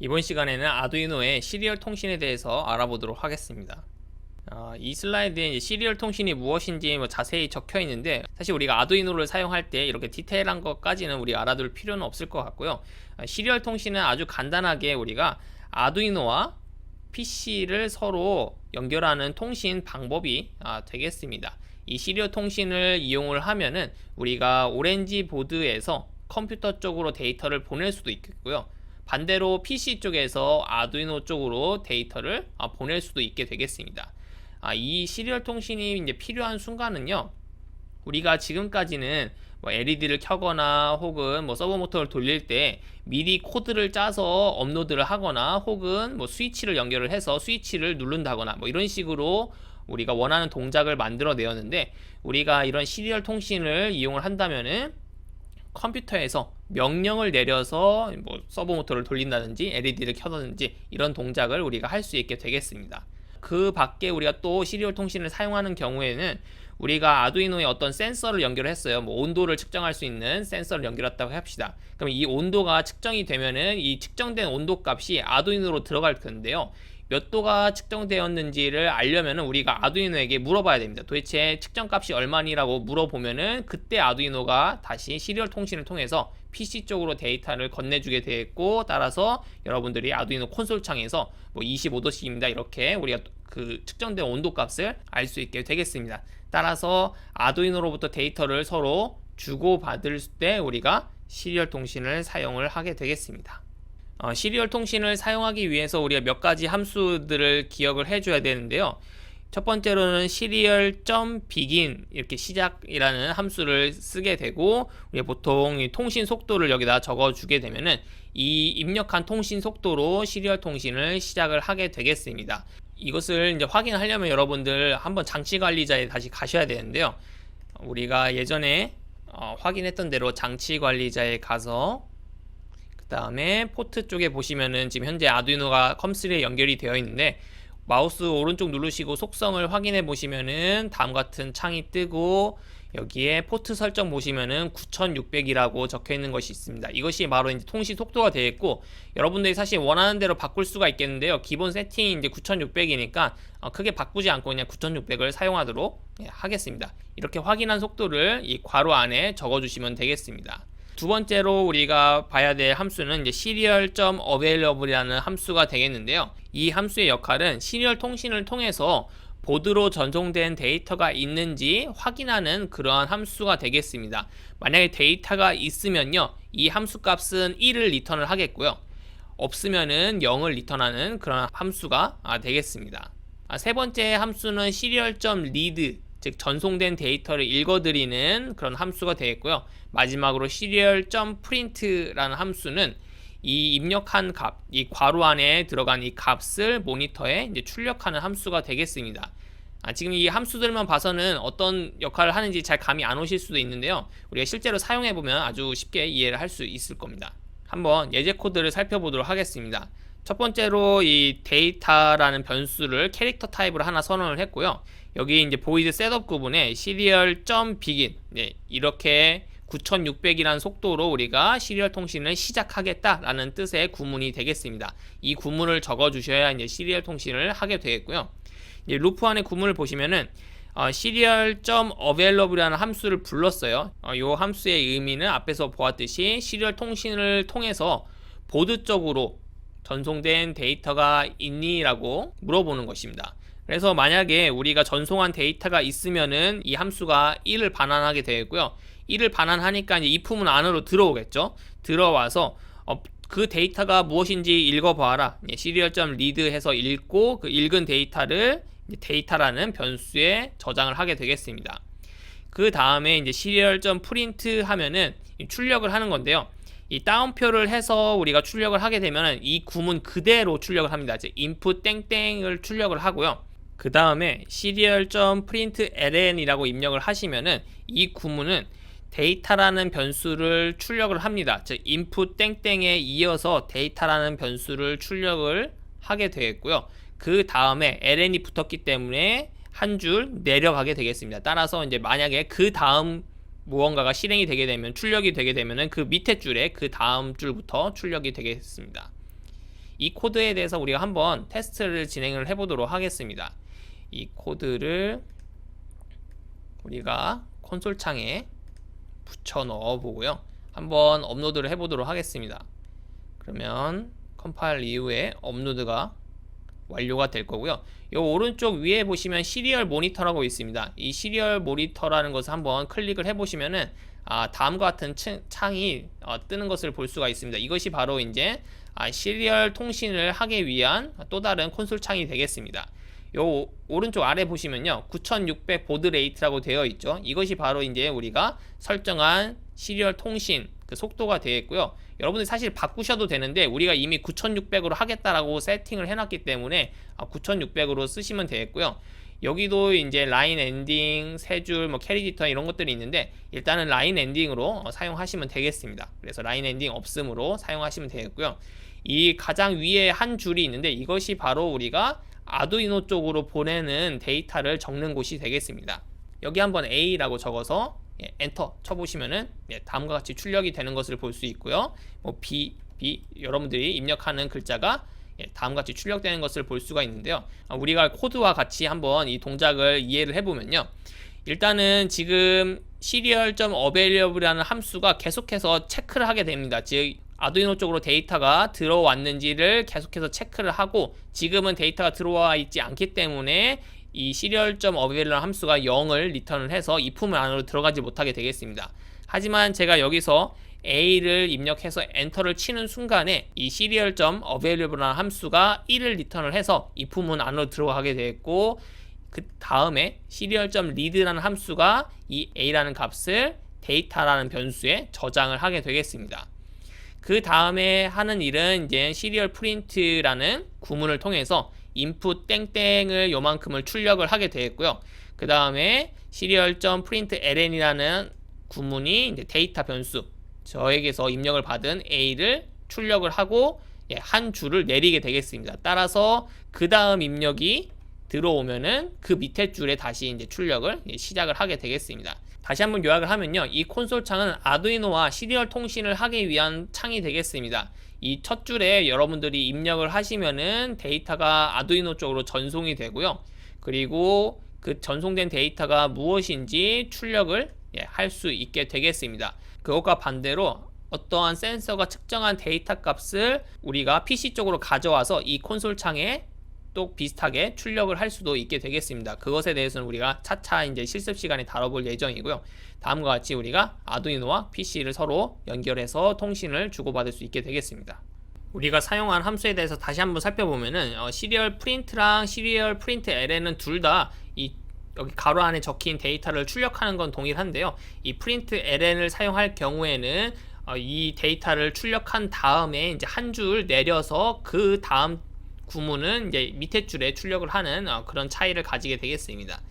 이번 시간에는 아두이노의 시리얼 통신에 대해서 알아보도록 하겠습니다. 이 슬라이드에 이제 시리얼 통신이 무엇인지 자세히 적혀 있는데, 사실 우리가 아두이노를 사용할 때 이렇게 디테일한 것까지는 우리가 알아둘 필요는 없을 것 같고요. 시리얼 통신은 아주 간단하게 우리가 아두이노와 PC를 서로 연결하는 통신 방법이 되겠습니다. 이 시리얼 통신을 이용을 하면은 우리가 오렌지 보드에서 컴퓨터 쪽으로 데이터를 보낼 수도 있겠고요. 반대로 PC 쪽에서 아두이노 쪽으로 데이터를 보낼 수도 있게 되겠습니다. 이 시리얼 통신이 이제 필요한 순간은요, 우리가 지금까지는 LED를 켜거나 혹은 서버 모터를 돌릴 때 미리 코드를 짜서 업로드를 하거나 혹은 스위치를 연결을 해서 스위치를 누른다거나 이런 식으로 우리가 원하는 동작을 만들어 내었는데, 우리가 이런 시리얼 통신을 이용을 한다면은 컴퓨터에서 명령을 내려서 서버 모터를 돌린다든지 LED를 켜든지 이런 동작을 우리가 할 수 있게 되겠습니다. 그 밖에 우리가 또 시리얼 통신을 사용하는 경우에는 우리가 아두이노에 어떤 센서를 연결했어요. 온도를 측정할 수 있는 센서를 연결했다고 합시다. 그럼 이 온도가 측정이 되면은 이 측정된 온도 값이 아두이노로 들어갈 텐데요. 몇 도가 측정되었는지를 알려면은 우리가 아두이노에게 물어봐야 됩니다. 도대체 측정값이 얼마니라고 물어보면은 그때 아두이노가 다시 시리얼 통신을 통해서 PC 쪽으로 데이터를 건네주게 되겠고, 따라서 여러분들이 아두이노 콘솔 창에서 25도씩입니다 이렇게 우리가 그 측정된 온도 값을 알 수 있게 되겠습니다. 따라서 아두이노로부터 데이터를 서로 주고받을 때 우리가 시리얼 통신을 사용을 하게 되겠습니다. 시리얼 통신을 사용하기 위해서 우리가 몇 가지 함수들을 기억을 해줘야 되는데요. 첫 번째로는 serial.begin 이렇게 시작이라는 함수를 쓰게 되고, 우리가 보통 이 통신 속도를 여기다 적어주게 되면은 이 입력한 통신 속도로 시리얼 통신을 시작을 하게 되겠습니다. 이것을 이제 확인하려면 여러분들 한번 장치 관리자에 다시 가셔야 되는데요. 우리가 예전에 확인했던 대로 장치 관리자에 가서 그 다음에 포트 쪽에 보시면은 지금 현재 아두이노가 컴3에 연결이 되어 있는데, 마우스 오른쪽 누르시고 속성을 확인해 보시면은 다음 같은 창이 뜨고, 여기에 포트 설정 보시면은 9600이라고 적혀 있는 것이 있습니다. 이것이 바로 이제 통신 속도가 되겠고, 여러분들이 사실 원하는 대로 바꿀 수가 있겠는데요. 기본 세팅이 이제 9600이니까 크게 바꾸지 않고 그냥 9600을 사용하도록 하겠습니다. 이렇게 확인한 속도를 이 괄호 안에 적어 주시면 되겠습니다. 두 번째로 우리가 봐야 될 함수는 이제 serial.available이라는 함수가 되겠는데요. 이 함수의 역할은 시리얼 통신을 통해서 보드로 전송된 데이터가 있는지 확인하는 그러한 함수가 되겠습니다. 만약에 데이터가 있으면요, 이 함수 값은 1을 리턴을 하겠고요. 없으면은 0을 리턴하는 그런 함수가 되겠습니다. 세 번째 함수는 serial.read, 즉 전송된 데이터를 읽어드리는 그런 함수가 되겠고요. 마지막으로 serial.print라는 함수는 이 입력한 값, 이 괄호 안에 들어간 이 값을 모니터에 이제 출력하는 함수가 되겠습니다. 지금 이 함수들만 봐서는 어떤 역할을 하는지 잘 감이 안 오실 수도 있는데요. 우리가 실제로 사용해보면 아주 쉽게 이해를 할 수 있을 겁니다. 한번 예제 코드를 살펴보도록 하겠습니다. 첫 번째로 이 데이터라는 변수를 캐릭터 타입으로 하나 선언을 했고요. 여기 이제 void setup 구분에 serial.begin 이렇게 9600이라는 속도로 우리가 시리얼 통신을 시작하겠다라는 뜻의 구문이 되겠습니다. 이 구문을 적어 주셔야 이제 시리얼 통신을 하게 되겠고요. 이제 루프 안의 구문을 보시면은 serial.available이라는 함수를 불렀어요. 이 함수의 의미는 앞에서 보았듯이 시리얼 통신을 통해서 보드 쪽으로 전송된 데이터가 있니? 라고 물어보는 것입니다. 그래서 만약에 우리가 전송한 데이터가 있으면은 이 함수가 1을 반환하게 되겠고요. 1을 반환하니까 이제 if문 안으로 들어오겠죠. 들어와서 그 데이터가 무엇인지 읽어봐라. serial.read 해서 읽고 그 읽은 데이터를 데이터라는 변수에 저장을 하게 되겠습니다. 그 다음에 이제 serial.print 하면은 출력을 하는 건데요. 이 다운표를 해서 우리가 출력을 하게 되면 이 구문 그대로 출력을 합니다. 즉 input 땡땡을 출력을 하고요. 그 다음에 serial.println이라고 입력을 하시면은 이 구문은 데이터라는 변수를 출력을 합니다. 즉 input 땡땡에 이어서 데이터라는 변수를 출력을 하게 되겠고요. 그 다음에 ln이 붙었기 때문에 한 줄 내려가게 되겠습니다. 따라서 이제 만약에 그 다음 무언가가 실행이 되게 되면 출력이 되게 되면은 그 밑에 줄에 그 다음 줄부터 출력이 되겠습니다. 이 코드에 대해서 우리가 한번 테스트를 진행을 해보도록 하겠습니다. 이 코드를 우리가 콘솔 창에 붙여 넣어 보고요. 한번 업로드를 해보도록 하겠습니다. 그러면 컴파일 이후에 업로드가 완료가 될 거고요. 이 오른쪽 위에 보시면 시리얼 모니터라고 있습니다. 이 시리얼 모니터라는 것을 한번 클릭을 해보시면은 다음과 같은 창이 뜨는 것을 볼 수가 있습니다. 이것이 바로 이제 시리얼 통신을 하기 위한 또 다른 콘솔 창이 되겠습니다. 요 오른쪽 아래 보시면요 9600 보드 레이트라고 되어 있죠. 이것이 바로 이제 우리가 설정한 시리얼 통신 그 속도가 되어 있고요. 여러분들 사실 바꾸셔도 되는데 우리가 이미 9600으로 하겠다라고 세팅을 해놨기 때문에 9600으로 쓰시면 되겠고요. 여기도 이제 라인 엔딩, 세 줄, 뭐 캐리 디터 이런 것들이 있는데 일단은 라인 엔딩으로 사용하시면 되겠습니다. 그래서 라인 엔딩 없음으로 사용하시면 되겠고요. 이 가장 위에 한 줄이 있는데 이것이 바로 우리가 아두이노 쪽으로 보내는 데이터를 적는 곳이 되겠습니다. 여기 한번 A라고 적어서 엔터 쳐보시면은 다음과 같이 출력이 되는 것을 볼 수 있고요. 뭐 B 여러분들이 입력하는 글자가 다음과 같이 출력되는 것을 볼 수가 있는데요. 우리가 코드와 같이 한번 이 동작을 이해를 해보면요. 일단은 지금 serial.available이라는 함수가 계속해서 체크를 하게 됩니다. 즉 아두이노 쪽으로 데이터가 들어왔는지를 계속해서 체크를 하고 지금은 데이터가 들어와 있지 않기 때문에 이 serial.available 함수가 0을 리턴을 해서 이 품 안으로 들어가지 못하게 되겠습니다. 하지만 제가 여기서 A를 입력해서 엔터를 치는 순간에 이 serial.available 함수가 1을 리턴을 해서 이 품은 안으로 들어가게 되겠고 그 다음에 serial.read라는 함수가 이 A라는 값을 데이터라는 변수에 저장을 하게 되겠습니다. 그 다음에 하는 일은 이제 serial print라는 구문을 통해서 input 땡땡을 요만큼을 출력을 하게 되겠고요. 그 다음에 serial.println이라는 구문이 이제 데이터 변수 저에게서 입력을 받은 A를 출력을 하고 한 줄을 내리게 되겠습니다. 따라서 그 다음 입력이 들어오면은 그 밑에 줄에 다시 이제 출력을 시작을 하게 되겠습니다. 다시 한번 요약을 하면요. 이 콘솔 창은 아두이노와 시리얼 통신을 하기 위한 창이 되겠습니다. 이 첫 줄에 여러분들이 입력을 하시면은 데이터가 아두이노 쪽으로 전송이 되고요. 그리고 그 전송된 데이터가 무엇인지 출력을 할 수 있게 되겠습니다. 그것과 반대로 어떠한 센서가 측정한 데이터 값을 우리가 PC 쪽으로 가져와서 이 콘솔 창에 또 비슷하게 출력을 할 수도 있게 되겠습니다. 그것에 대해서는 우리가 차차 이제 실습 시간에 다뤄볼 예정이고요. 다음과 같이 우리가 아두이노와 PC를 서로 연결해서 통신을 주고받을 수 있게 되겠습니다. 우리가 사용한 함수에 대해서 다시 한번 살펴보면은 시리얼 프린트랑 시리얼 프린트 ln은 둘 다 이 여기 가로 안에 적힌 데이터를 출력하는 건 동일한데요. 이 프린트 ln을 사용할 경우에는 이 데이터를 출력한 다음에 이제 한 줄 내려서 그 다음 구문은 이제 밑에 줄에 출력을 하는 그런 차이를 가지게 되겠습니다.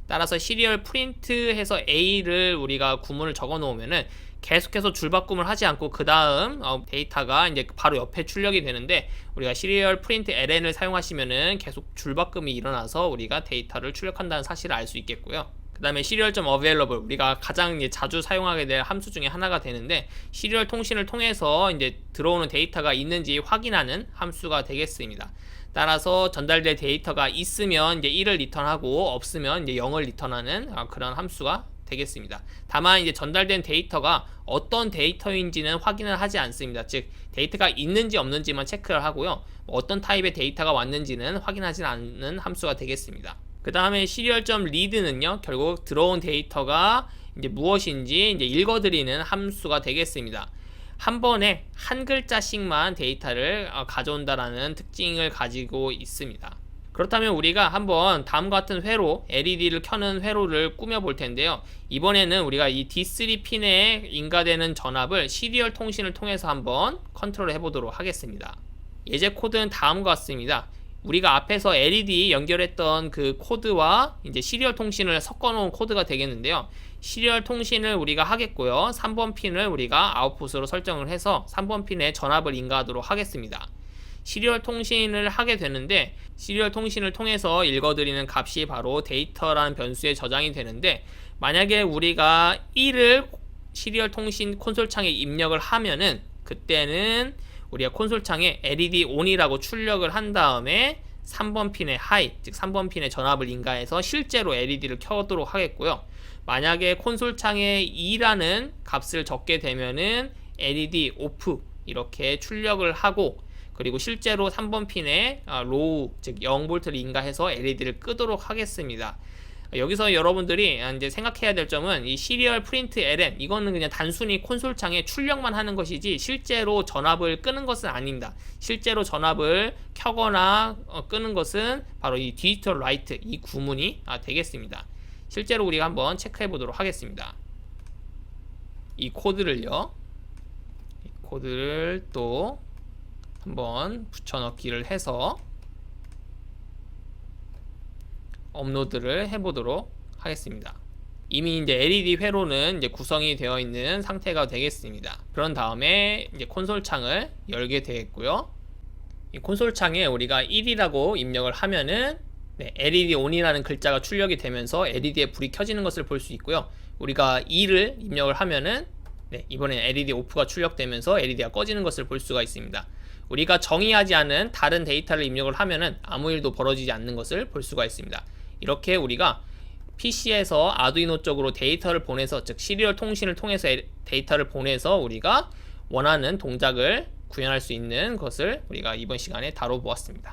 따라서 시리얼 프린트해서 A를 우리가 구문을 적어 놓으면은 계속해서 줄바꿈을 하지 않고 그 다음 데이터가 이제 바로 옆에 출력이 되는데 우리가 시리얼 프린트 ln을 사용하시면은 계속 줄바꿈이 일어나서 우리가 데이터를 출력한다는 사실을 알 수 있겠고요. 그 다음에 serial.available 우리가 가장 이제 자주 사용하게 될 함수 중에 하나가 되는데 시리얼 통신을 통해서 이제 들어오는 데이터가 있는지 확인하는 함수가 되겠습니다. 따라서 전달될 데이터가 있으면 이제 1을 리턴하고 없으면 이제 0을 리턴하는 그런 함수가 되겠습니다. 다만 이제 전달된 데이터가 어떤 데이터인지는 확인을 하지 않습니다. 즉 데이터가 있는지 없는지만 체크를 하고요. 어떤 타입의 데이터가 왔는지는 확인하지 않는 함수가 되겠습니다. 그 다음에 serial.read는요 결국 들어온 데이터가 이제 무엇인지 이제 읽어드리는 함수가 되겠습니다. 한 번에 한 글자씩만 데이터를 가져온다라는 특징을 가지고 있습니다. 그렇다면 우리가 한번 다음과 같은 회로 LED를 켜는 회로를 꾸며 볼 텐데요. 이번에는 우리가 이 D3 핀에 인가되는 전압을 시리얼 통신을 통해서 한번 컨트롤 해보도록 하겠습니다. 예제 코드는 다음과 같습니다. 우리가 앞에서 LED 연결했던 그 코드와 이제 시리얼 통신을 섞어 놓은 코드가 되겠는데요. 시리얼 통신을 우리가 하겠고요. 3번 핀을 우리가 아웃풋으로 설정을 해서 3번 핀에 전압을 인가하도록 하겠습니다. 시리얼 통신을 하게 되는데 시리얼 통신을 통해서 읽어드리는 값이 바로 데이터라는 변수에 저장이 되는데 만약에 우리가 1을 시리얼 통신 콘솔 창에 입력을 하면은 그때는 우리가 콘솔 창에 LED ON이라고 출력을 한 다음에 3번 핀의 하이, 즉 3번 핀의 전압을 인가해서 실제로 LED를 켜도록 하겠고요. 만약에 콘솔 창에 2라는 값을 적게 되면은 LED 오프 이렇게 출력을 하고, 그리고 실제로 3번 핀에 로우, 즉 0V를 인가해서 LED를 끄도록 하겠습니다. 여기서 여러분들이 이제 생각해야 될 점은 이 시리얼 프린트 LN, 이거는 그냥 단순히 콘솔 창에 출력만 하는 것이지 실제로 전압을 끄는 것은 아닙니다. 실제로 전압을 켜거나 끄는 것은 바로 이 디지털 라이트, 이 구문이 되겠습니다. 실제로 우리가 한번 체크해 보도록 하겠습니다. 이 코드를요, 이 코드를 또 한번 붙여넣기를 해서 업로드를 해보도록 하겠습니다. 이미 이제 LED 회로는 이제 구성이 되어 있는 상태가 되겠습니다. 그런 다음에 이제 콘솔 창을 열게 되겠고요. 이 콘솔 창에 우리가 1이라고 입력을 하면은 LED ON이라는 글자가 출력이 되면서 LED에 불이 켜지는 것을 볼 수 있고요. 우리가 2를 입력을 하면은 이번엔 LED 오프가 출력되면서 LED가 꺼지는 것을 볼 수가 있습니다. 우리가 정의하지 않은 다른 데이터를 입력을 하면은 아무 일도 벌어지지 않는 것을 볼 수가 있습니다. 이렇게 우리가 PC에서 아두이노 쪽으로 데이터를 보내서, 즉 시리얼 통신을 통해서 데이터를 보내서 우리가 원하는 동작을 구현할 수 있는 것을 우리가 이번 시간에 다뤄보았습니다.